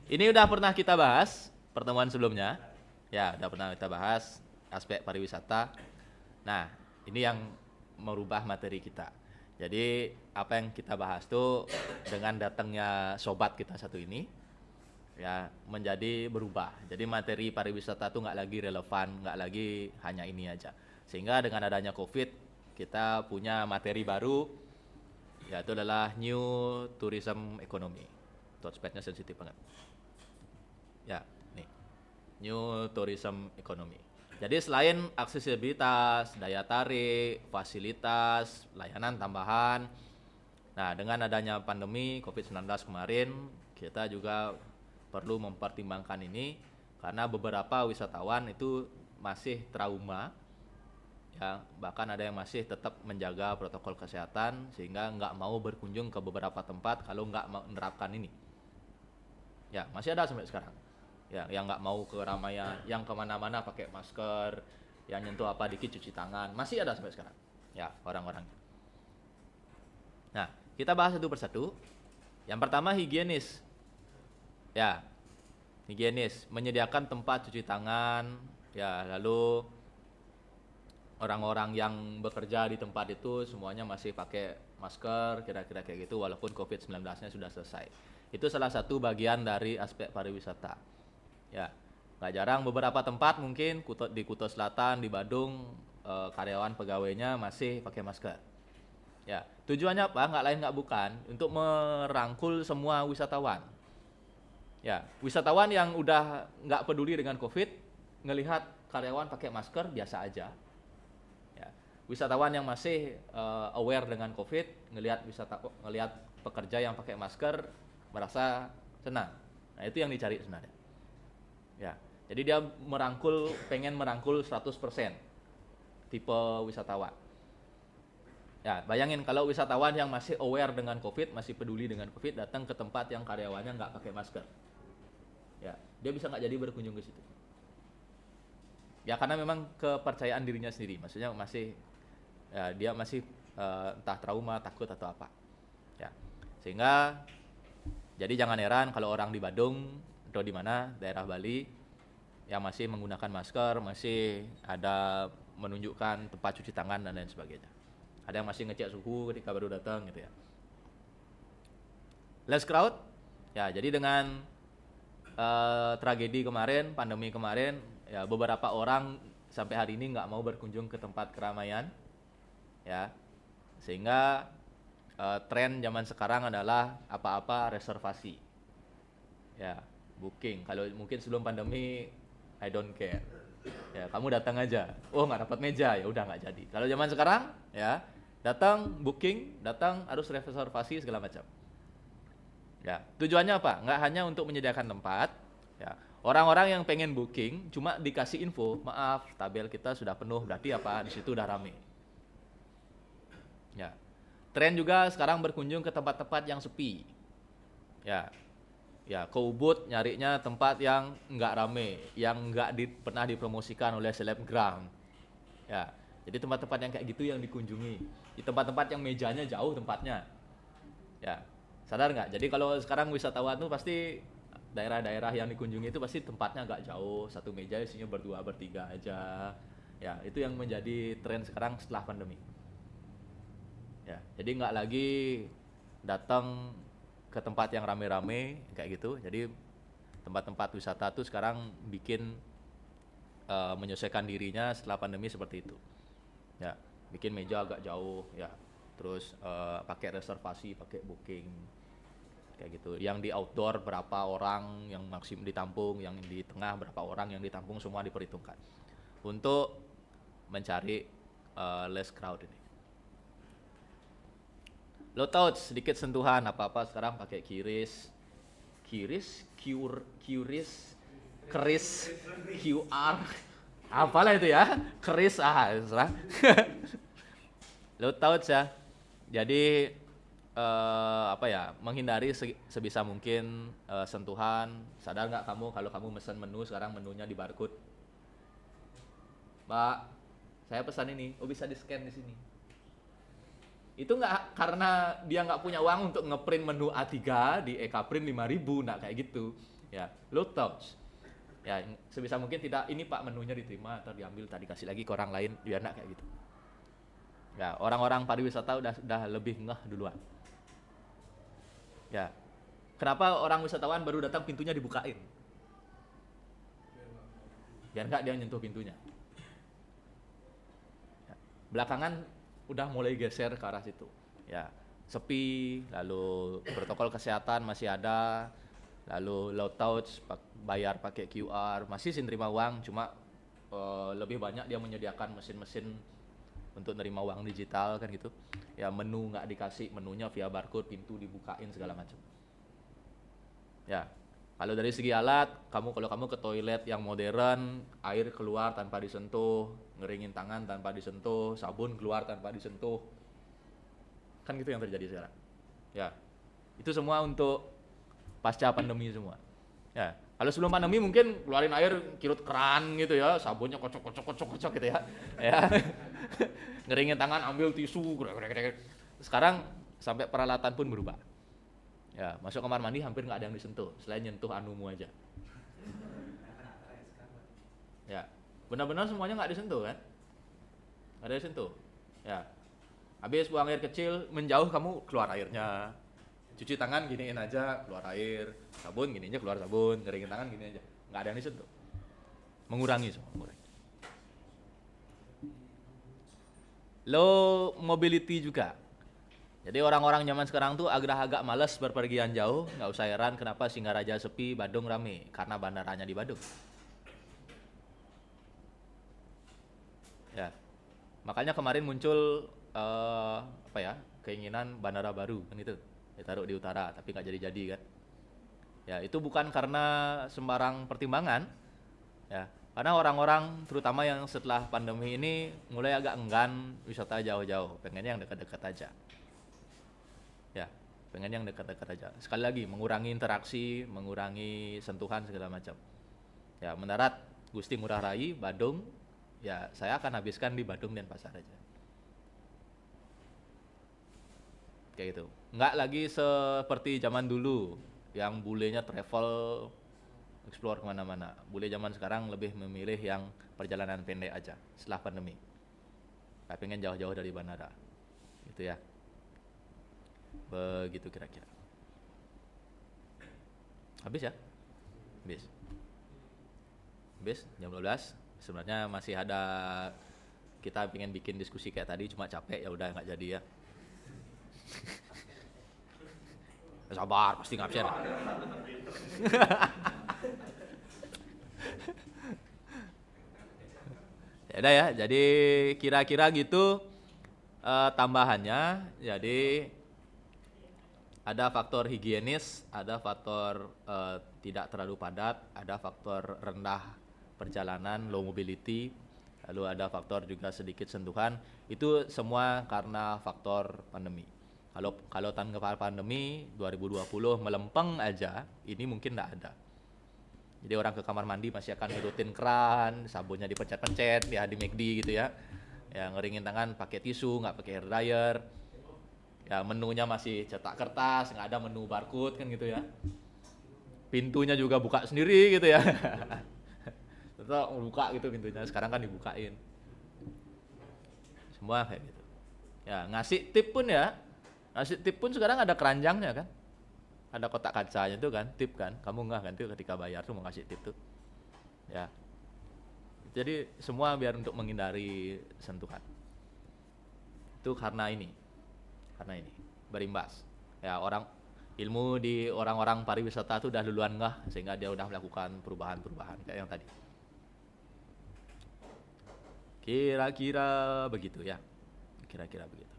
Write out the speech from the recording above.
Ini udah pernah kita bahas pertemuan sebelumnya. Ya, udah pernah kita bahas aspek pariwisata. Nah, ini yang merubah materi kita. Jadi, apa yang kita bahas tuh dengan datangnya sobat kita satu ini, ya menjadi berubah. Jadi materi pariwisata tuh nggak lagi relevan, nggak lagi hanya ini aja. Sehingga dengan adanya COVID, kita punya materi baru, yaitu adalah New Tourism Economy. Tuh aspeknya sensitif banget. Ya, nih. New Tourism Economy. Jadi selain aksesibilitas, daya tarik, fasilitas, layanan tambahan. Nah, dengan adanya pandemi COVID-19 kemarin, kita juga perlu mempertimbangkan ini karena beberapa wisatawan itu masih trauma, ya, bahkan ada yang masih tetap menjaga protokol kesehatan sehingga nggak mau berkunjung ke beberapa tempat kalau nggak menerapkan ini. Ya, masih ada sampai sekarang. Ya, yang nggak mau ke keramaian, yang kemana-mana pakai masker, yang nyentuh apa dikit cuci tangan, masih ada sampai sekarang. Ya, orang-orang. Nah, kita bahas satu persatu. Yang pertama higienis. Ya, higienis, menyediakan tempat cuci tangan, ya, lalu orang-orang yang bekerja di tempat itu semuanya masih pakai masker, kira-kira kayak gitu, walaupun COVID-19-nya sudah selesai. Itu salah satu bagian dari aspek pariwisata. Ya, nggak jarang beberapa tempat mungkin di Kuto Selatan, di Badung, karyawan pegawainya masih pakai masker. Ya, tujuannya apa? Nggak lain nggak bukan untuk merangkul semua wisatawan. Ya, wisatawan yang udah nggak peduli dengan COVID, ngelihat karyawan pakai masker biasa aja. Ya, wisatawan yang masih aware dengan COVID, ngelihat pekerja yang pakai masker merasa senang. Nah, itu yang dicari sebenarnya. Ya, jadi dia pengen merangkul 100% tipe wisatawan. Ya, bayangin kalau wisatawan yang masih aware dengan COVID, masih peduli dengan COVID, datang ke tempat yang karyawannya nggak pakai masker. Ya, dia bisa nggak jadi berkunjung ke situ. Ya, karena memang kepercayaan dirinya sendiri, maksudnya masih, ya, dia masih entah trauma, takut atau apa. Ya, sehingga jadi jangan heran kalau orang di Badung atau di mana daerah Bali yang masih menggunakan masker, masih ada menunjukkan tempat cuci tangan dan lain sebagainya. Ada yang masih ngecek suhu ketika baru datang gitu ya. Less crowd, ya, jadi dengan tragedi kemarin, pandemi kemarin, ya beberapa orang sampai hari ini nggak mau berkunjung ke tempat keramaian, ya, sehingga tren zaman sekarang adalah apa-apa reservasi, ya, booking. Kalau mungkin sebelum pandemi I don't care, ya, kamu datang aja, oh nggak dapat meja, ya udah nggak jadi. Kalau zaman sekarang, ya, datang booking, datang harus reservasi segala macam. Ya, tujuannya apa? Nggak hanya untuk menyediakan tempat, ya. Orang-orang yang pengen booking cuma dikasih info, maaf, tabel kita sudah penuh, berarti apa? Di situ udah rame. Ya. Tren juga sekarang berkunjung ke tempat-tempat yang sepi. Ya. Ya, ke Ubud nyarinya tempat yang nggak rame, yang nggak pernah dipromosikan oleh selebgram. Ya. Jadi tempat-tempat yang kayak gitu yang dikunjungi. Di tempat-tempat yang mejanya jauh tempatnya. Ya. Sadar nggak? Jadi kalau sekarang wisatawan tuh pasti daerah-daerah yang dikunjungi itu pasti tempatnya nggak jauh, satu meja isinya berdua bertiga aja. Ya, itu yang menjadi tren sekarang setelah pandemi. Ya, jadi nggak lagi datang ke tempat yang rame-rame kayak gitu. Jadi tempat-tempat wisata tuh sekarang bikin menyesuaikan dirinya setelah pandemi seperti itu. Ya, bikin meja agak jauh, ya. Terus pakai reservasi, pakai booking kayak gitu. Yang di outdoor berapa orang yang maksimum ditampung, yang di tengah berapa orang yang ditampung, semua diperhitungkan untuk mencari less crowd ini. Lo tau sedikit sentuhan apa-apa sekarang pakai QRIS, QR, apalah itu ya, QRIS, salah. Lo tau ya. Jadi apa ya, menghindari sebisa mungkin sentuhan. Sadar nggak kamu kalau kamu pesan menu sekarang menunya di barcode? Mbak, saya pesan ini, oh bisa di scan di sini. Itu nggak karena dia nggak punya uang untuk ngeprint menu A3 di EK Print 5.000, nggak kayak gitu. Ya, low touch. Ya, sebisa mungkin tidak, ini Pak menunya diterima atau diambil tadi kasih lagi ke orang lain, biar enak kayak gitu. Ya, orang-orang pariwisata udah lebih ngeh duluan. Ya. Kenapa orang wisatawan baru datang pintunya dibukain? Biar nggak dia nyentuh pintunya. Ya. Belakangan udah mulai geser ke arah situ. Ya, sepi, lalu protokol kesehatan masih ada, lalu low touch, bayar pakai QR, masih sih nerima uang, cuma lebih banyak dia menyediakan mesin-mesin untuk nerima uang digital kan gitu. Ya, menu nggak dikasih, menunya via barcode, pintu dibukain segala macam. Ya, kalau dari segi alat, kalau kamu ke toilet yang modern, air keluar tanpa disentuh, ngeringin tangan tanpa disentuh, sabun keluar tanpa disentuh, kan gitu yang terjadi sekarang. Ya, itu semua untuk pasca pandemi semua. Ya, kalau sebelum pandemi mungkin keluarin air kirut keran gitu ya, sabunnya kocok gitu ya. Ya, ngeringin tangan ambil tisu, sekarang sampai peralatan pun berubah. Ya, masuk kamar mandi hampir nggak ada yang disentuh, selain nyentuh anumu aja. Ya, benar-benar semuanya nggak disentuh kan? Nggak ada disentuh. Ya, habis buang air kecil, menjauh kamu keluar airnya. Cuci tangan giniin aja, keluar air. Sabun gini aja keluar sabun, ngeringin tangan gini aja. Nggak ada yang disentuh. Mengurangi semua, mengurangi. Low mobility juga. Jadi orang-orang zaman sekarang tuh agak malas berpergian jauh, nggak usah heran kenapa Singaraja sepi, Badung rame, karena bandaranya di Badung. Ya, makanya kemarin muncul keinginan bandara baru kan itu, ditaruh di utara, tapi nggak jadi kan. Ya, itu bukan karena sembarang pertimbangan, ya, karena orang-orang terutama yang setelah pandemi ini mulai agak enggan wisata jauh-jauh, pengennya yang dekat-dekat aja. Ya, pengen yang dekat-dekat aja. Sekali lagi, mengurangi interaksi, mengurangi sentuhan segala macam. Ya, mendarat Gusti Ngurah Rai, Badung, ya saya akan habiskan di Badung dan Pasar aja. Kayak gitu. Nggak lagi seperti zaman dulu, yang bulenya travel, explore kemana-mana. Bule zaman sekarang lebih memilih yang perjalanan pendek aja, setelah pandemi. Nggak pengen jauh-jauh dari bandara. Gitu ya. Begitu kira-kira. Habis ya? Habis jam 12. Sebenarnya masih ada, kita pengen bikin diskusi kayak tadi, cuma capek ya udah nggak jadi ya. Sabar, pasti ngabsen. Ya udah ya, jadi kira-kira gitu tambahannya. Jadi ada faktor higienis, ada faktor tidak terlalu padat, ada faktor rendah perjalanan, low mobility, lalu ada faktor juga sedikit sentuhan. Itu semua karena faktor pandemi. Kalau tanpa pandemi 2020 melempeng aja, ini mungkin nggak ada. Jadi orang ke kamar mandi masih akan nurutin keran, sabunnya dipencet-pencet ya di McD gitu ya. Ya, ngeringin tangan pakai tisu, nggak pakai hair dryer. Ya, menunya masih cetak kertas, nggak ada menu barcode kan gitu ya. Pintunya juga buka sendiri gitu ya. Tetap buka gitu pintunya, sekarang kan dibukain. Semua kayak gitu. Ya, ngasih tip pun sekarang ada keranjangnya kan. Ada kotak kacanya tuh kan, tip kan. Kamu nggak kan tuh ketika bayar tuh mau ngasih tip tuh. Ya. Jadi semua biar untuk menghindari sentuhan. Itu karena ini berimbas. Ya, ilmu di orang-orang pariwisata itu udah duluan nggak, sehingga dia udah melakukan perubahan kayak yang tadi. Kira-kira begitu ya. Kira-kira begitu.